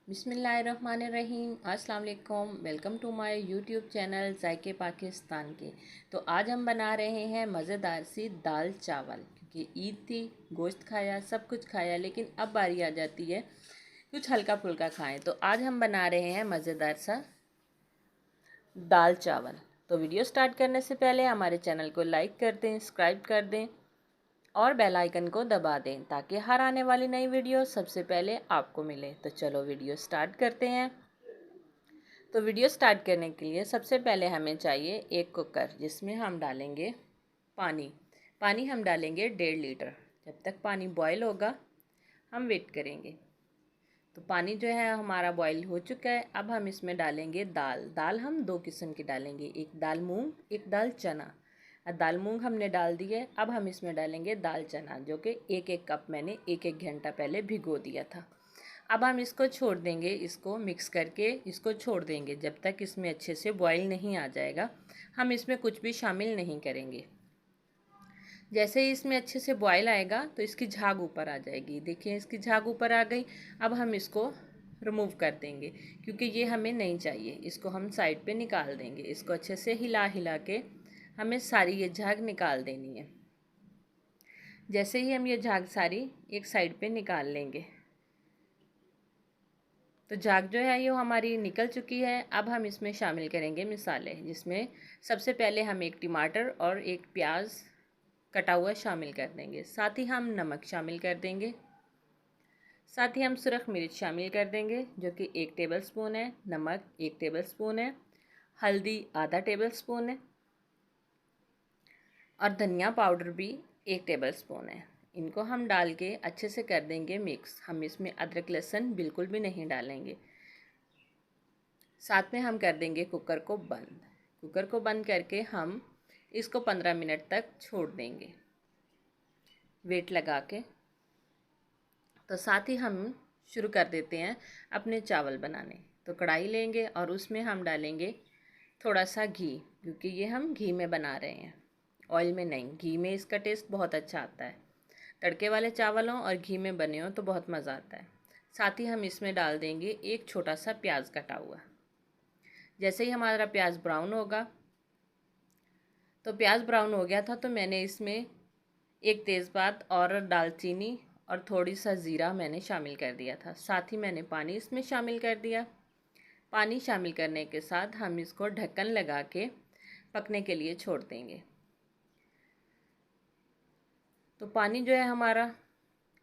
बिस्मिल्लाहिर्रहमानिर्रहीम। अस्सलाम वालेकुम। Welcome to my YouTube channel जायके पाकिस्तान के। तो आज हम बना रहे हैं मज़ेदार सी दाल चावल, क्योंकि ईद थी, गोश्त खाया, सब कुछ खाया, लेकिन अब बारी आ जाती है कुछ हल्का फुल्का खाएं। तो आज हम बना रहे हैं मज़ेदार सा दाल चावल। तो वीडियो स्टार्ट करने से पहले हमारे चैनल को लाइक कर दें, सब्सक्राइब कर दें और बेल आइकन को दबा दें ताकि हर आने वाली नई वीडियो सबसे पहले आपको मिले। तो चलो वीडियो स्टार्ट करते हैं। तो वीडियो स्टार्ट करने के लिए सबसे पहले हमें चाहिए एक कुकर, जिसमें हम डालेंगे पानी। पानी हम डालेंगे 1.5 लीटर। जब तक पानी बॉयल होगा हम वेट करेंगे। तो पानी जो है हमारा बॉयल हो चुका है। अब हम इसमें डालेंगे दाल। दाल हम 2 किस्म की डालेंगे, एक दाल मूंग, एक दाल चना। दाल मूंग हमने डाल दी है। अब हम इसमें डालेंगे दाल चना, जो कि एक एक कप मैंने एक एक घंटा पहले भिगो दिया था। अब हम इसको छोड़ देंगे, इसको मिक्स करके इसको छोड़ देंगे जब तक इसमें अच्छे से बॉयल नहीं आ जाएगा। हम इसमें कुछ भी शामिल नहीं करेंगे। जैसे ही इसमें अच्छे से बॉयल आएगा तो इसकी झाग ऊपर आ जाएगी। देखिए इसकी झाग ऊपर आ गई। अब हम इसको रिमूव कर देंगे, क्योंकि ये हमें नहीं चाहिए। इसको हम साइड पे निकाल देंगे। इसको अच्छे से हिला हिला के हमें सारी ये झाग निकाल देनी है। जैसे ही हम ये झाग सारी एक साइड पे निकाल लेंगे तो झाग जो है ये हमारी निकल चुकी है। अब हम इसमें शामिल करेंगे मसाले, जिसमें सबसे पहले हम एक टमाटर और एक प्याज कटा हुआ शामिल कर देंगे। साथ ही हम नमक शामिल कर देंगे। साथ ही हम सुरख मिर्च शामिल कर देंगे, जो कि 1 टेबल स्पून है। नमक 1 टेबल स्पून है। हल्दी आधा टेबल स्पून है। और धनिया पाउडर भी 1 टेबल स्पून है। इनको हम डाल के अच्छे से कर देंगे मिक्स। हम इसमें अदरक लहसुन बिल्कुल भी नहीं डालेंगे। साथ में हम कर देंगे कुकर को बंद। कुकर को बंद करके हम इसको 15 मिनट तक छोड़ देंगे वेट लगा के। तो साथ ही हम शुरू कर देते हैं अपने चावल बनाने। तो कढ़ाई लेंगे और उसमें हम डालेंगे थोड़ा सा घी, क्योंकि ये हम घी में बना रहे हैं, ऑयल में नहीं। घी में इसका टेस्ट बहुत अच्छा आता है। तड़के वाले चावल हों और घी में बने हों तो बहुत मज़ा आता है। साथ ही हम इसमें डाल देंगे एक छोटा सा प्याज कटा हुआ। जैसे ही हमारा प्याज ब्राउन होगा, तो प्याज ब्राउन हो गया था तो मैंने इसमें एक तेज़पात और दालचीनी और थोड़ी सा ज़ीरा मैंने शामिल कर दिया था। साथ ही मैंने पानी इसमें शामिल कर दिया। पानी शामिल करने के साथ हम इसको ढक्कन लगा के पकने के लिए छोड़ देंगे। तो पानी जो है हमारा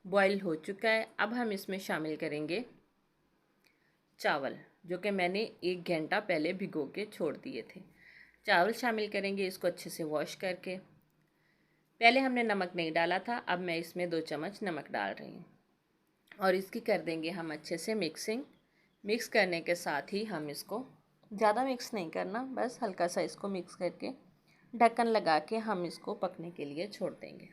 बॉयल हो चुका है। अब हम इसमें शामिल करेंगे चावल, जो कि मैंने 1 घंटा पहले भिगो के छोड़ दिए थे। चावल शामिल करेंगे, इसको अच्छे से वॉश करके। पहले हमने नमक नहीं डाला था, अब मैं इसमें 2 चम्मच नमक डाल रही हूँ और इसकी कर देंगे हम अच्छे से मिक्सिंग। मिक्स करने के साथ ही हम इसको ज़्यादा मिक्स नहीं करना, बस हल्का सा इसको मिक्स करके ढक्कन लगा के हम इसको पकने के लिए छोड़ देंगे।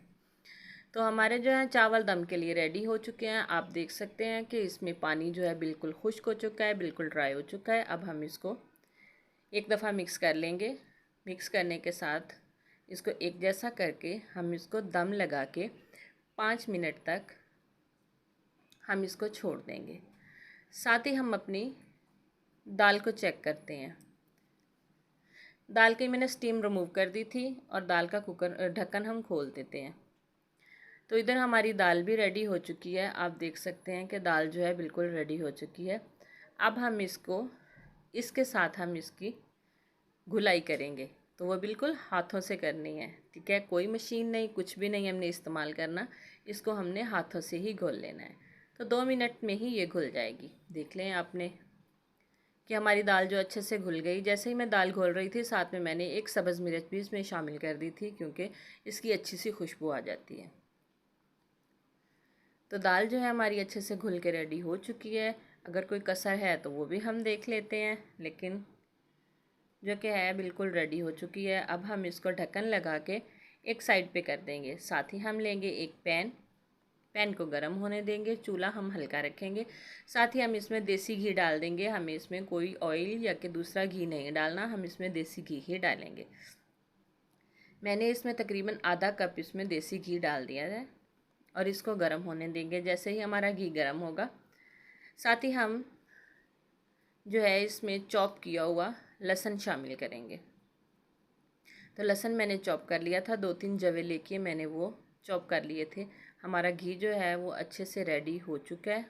तो हमारे जो है चावल दम के लिए रेडी हो चुके हैं। आप देख सकते हैं कि इसमें पानी जो है बिल्कुल खुश्क हो चुका है, बिल्कुल ड्राई हो चुका है। अब हम इसको एक दफ़ा मिक्स कर लेंगे। मिक्स करने के साथ इसको एक जैसा करके हम इसको दम लगा के 5 मिनट तक हम इसको छोड़ देंगे। साथ ही हम अपनी दाल को चेक करते हैं। दाल की मैंने स्टीम रिमूव कर दी थी और दाल का कुकर ढक्कन हम खोल देते हैं। तो इधर हमारी दाल भी रेडी हो चुकी है। आप देख सकते हैं कि दाल जो है बिल्कुल रेडी हो चुकी है। अब हम इसके साथ हम इसकी घुलाई करेंगे। तो वो बिल्कुल हाथों से करनी है, ठीक है। कोई मशीन नहीं, कुछ भी नहीं हमने इस्तेमाल करना। इसको हमने हाथों से ही घोल लेना है। तो 2 मिनट में ही ये घुल जाएगी। देख लें आपने कि हमारी दाल जो अच्छे से घुल गई। जैसे ही मैं दाल घोल रही थी, साथ में मैंने एक सब्ज़ मिर्च भी इसमें शामिल कर दी थी, क्योंकि इसकी अच्छी सी खुशबू आ जाती है। तो दाल जो है हमारी अच्छे से घुल के रेडी हो चुकी है। अगर कोई कसर है तो वो भी हम देख लेते हैं, लेकिन जो कि है बिल्कुल रेडी हो चुकी है। अब हम इसको ढक्कन लगा के एक साइड पे कर देंगे। साथ ही हम लेंगे एक पैन को गर्म होने देंगे। चूल्हा हम हल्का रखेंगे। साथ ही हम इसमें देसी घी डाल देंगे। हमें इसमें कोई ऑयल या कि दूसरा घी नहीं डालना, हम इसमें देसी घी ही डालेंगे। मैंने इसमें तकरीबन आधा कप इसमें देसी घी डाल दिया है और इसको गर्म होने देंगे। जैसे ही हमारा घी गर्म होगा, साथ ही हम जो है इसमें चॉप किया हुआ लहसुन शामिल करेंगे। तो लहसुन मैंने चॉप कर लिया था, 2-3 जवे लेके मैंने वो चॉप कर लिए थे। हमारा घी जो है वो अच्छे से रेडी हो चुका है,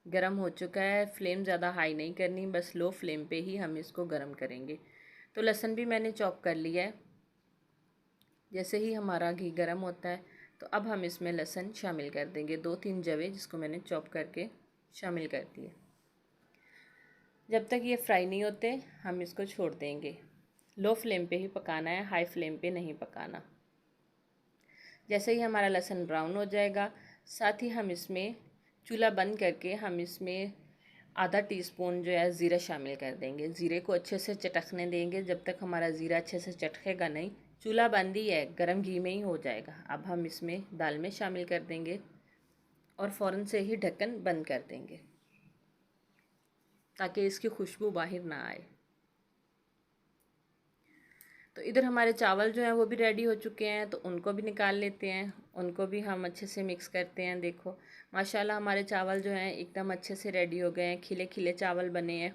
गरम हो चुका है। फ्लेम ज़्यादा हाई नहीं करनी, बस लो फ्लेम पे ही हम इसको गरम करेंगे। तो लहसुन भी मैंने चॉप कर लिया है। जैसे ही हमारा घी गरम होता है तो अब हम इसमें लहसुन शामिल कर देंगे, 2-3 जवे जिसको मैंने चॉप करके शामिल कर दिए। जब तक ये फ्राई नहीं होते हम इसको छोड़ देंगे। लो फ्लेम पे ही पकाना है, हाई फ्लेम पे नहीं पकाना। जैसे ही हमारा लहसुन ब्राउन हो जाएगा, साथ ही हम इसमें चूल्हा बंद करके हम इसमें आधा टीस्पून जो है ज़ीरा शामिल कर देंगे। ज़ीरे को अच्छे से चटकने देंगे, जब तक हमारा ज़ीरा अच्छे से चटकेगा नहीं। चूल्हा बंद ही है, गरम घी में ही हो जाएगा। अब हम इसमें दाल में शामिल कर देंगे और फ़ौरन से ही ढक्कन बंद कर देंगे ताकि इसकी खुशबू बाहर ना आए। तो इधर हमारे चावल जो हैं वो भी रेडी हो चुके हैं, तो उनको भी निकाल लेते हैं। उनको भी हम अच्छे से मिक्स करते हैं। देखो माशाल्लाह हमारे चावल जो हैं एकदम अच्छे से रेडी हो गए हैं, खिले खिले चावल बने हैं।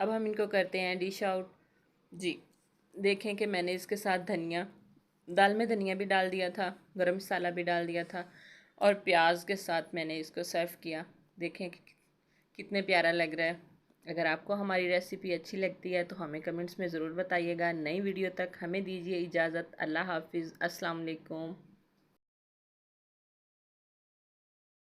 अब हम इनको करते हैं डिश आउट। जी देखें कि मैंने इसके साथ धनिया, दाल में धनिया भी डाल दिया था, गरम मसाला भी डाल दिया था और प्याज के साथ मैंने इसको सर्व किया। देखें कि कितने प्यारा लग रहा है। अगर आपको हमारी रेसिपी अच्छी लगती है तो हमें कमेंट्स में ज़रूर बताइएगा। नई वीडियो तक हमें दीजिए इजाज़त। अल्लाह हाफिज़, अस्सलाम वालेकुम।